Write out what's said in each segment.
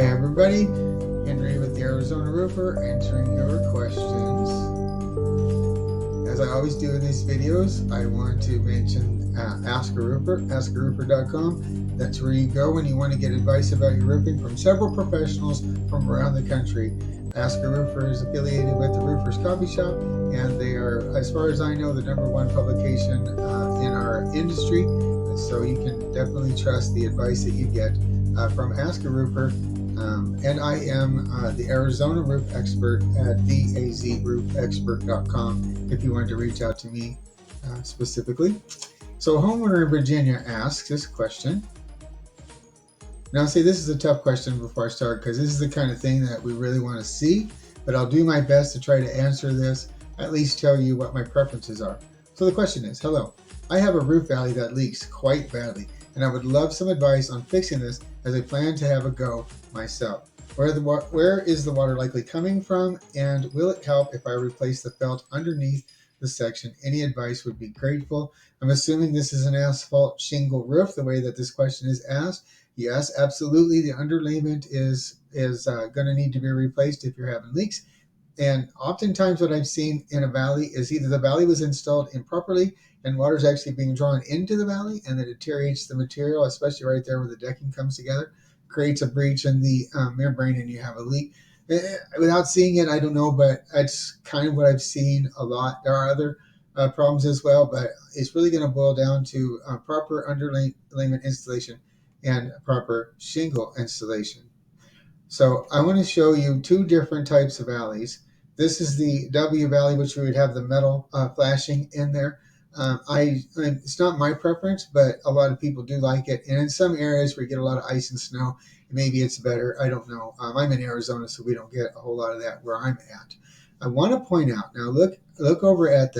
Hi everybody, Henry with the Arizona Roofer answering your questions. As I always do in these videos, I want to mention Ask a Roofer, askaroofer.com. That's where you go when you want to get advice about your roofing from several professionals from around the country. Ask a Roofer is affiliated with the Roofer's Coffee Shop, and they are, as far as I know, the #1 publication in our industry. So you can definitely trust the advice that you get from Ask a Roofer. And I am the Arizona Roof Expert at theazroofexpert.com if you want to reach out to me specifically. So a homeowner in Virginia asks this question. Now, see, this is a tough question before I start because this is the kind of thing that we really want to see, but I'll do my best to try to answer this, at least tell you what my preferences are. So the question is, hello, I have a roof valley that leaks quite badly, and I would love some advice on fixing this as I plan to have a go myself. Where is the water likely coming from, and will it help if I replace the felt underneath the section? Any advice would be grateful. I'm assuming this is an asphalt shingle roof, the way that this question is asked. Yes, absolutely. The underlayment is going to need to be replaced if you're having leaks. And oftentimes what I've seen in a valley is either the valley was installed improperly and water is actually being drawn into the valley and that deteriorates the material, especially right there where the decking comes together, creates a breach in the membrane and you have a leak. Without seeing it, I don't know, but that's kind of what I've seen a lot. There are other problems as well, but it's really going to boil down to proper underlayment installation and proper shingle installation. So I want to show you two different types of valleys. This is the W valley, which we would have the metal flashing in there. It's not my preference, but a lot of people do like it. And in some areas where you get a lot of ice and snow, maybe it's better. I don't know. I'm in Arizona, so we don't get a whole lot of that where I'm at. I want to point out now. Look over at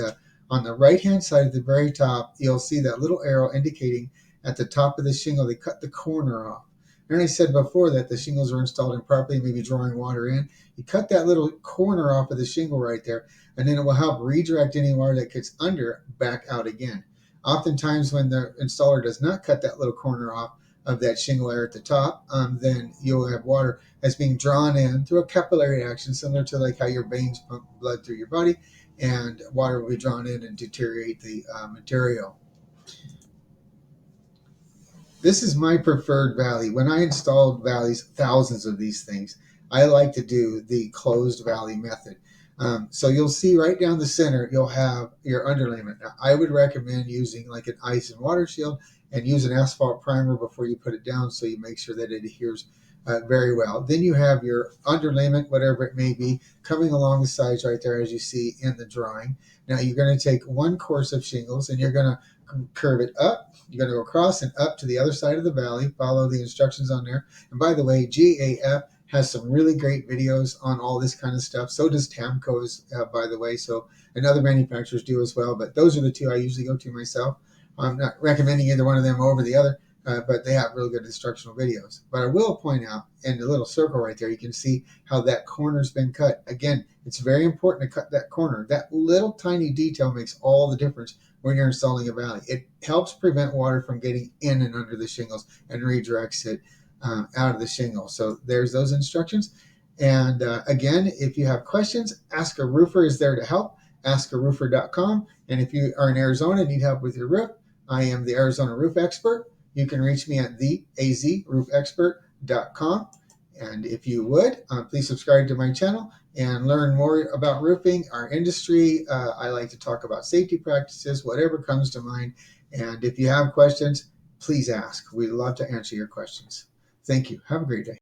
on the right hand side at the very top. You'll see that little arrow indicating at the top of the shingle they cut the corner off. And I said before that the shingles were installed improperly, maybe drawing water in. You cut that little corner off of the shingle right there, and then it will help redirect any water that gets under back out again. Oftentimes when the installer does not cut that little corner off of that shingle layer at the top, then you'll have water that's being drawn in through a capillary action, similar to like how your veins pump blood through your body, and water will be drawn in and deteriorate the material. This is my preferred valley. When I installed valleys, thousands of these things, I like to do the closed valley method. So you'll see right down the center, you'll have your underlayment. Now, I would recommend using like an ice and water shield and use an asphalt primer before you put it down so you make sure that it adheres very well. Then you have your underlayment, whatever it may be, coming along the sides right there as you see in the drawing. Now you're going to take one course of shingles and you're going to curve it up. You're going to go across and up to the other side of the valley. Follow the instructions on there. And by the way, GAF has some really great videos on all this kind of stuff. So does Tamco's, by the way. So, and other manufacturers do as well. But those are the two I usually go to myself. I'm not recommending either one of them over the other, but they have really good instructional videos. But I will point out in the little circle right there, you can see how that corner's been cut. Again, it's very important to cut that corner. That little tiny detail makes all the difference when you're installing a valley. It helps prevent water from getting in and under the shingles and redirects it out of the shingle. So there's those instructions. And again, if you have questions, Ask a Roofer is there to help. AskARoofer.com. And if you are in Arizona and need help with your roof, I am the Arizona Roof Expert. You can reach me at theazroofexpert.com. And if you would, please subscribe to my channel and learn more about roofing, our industry. I like to talk about safety practices, whatever comes to mind. And if you have questions, please ask. We'd love to answer your questions. Thank you. Have a great day.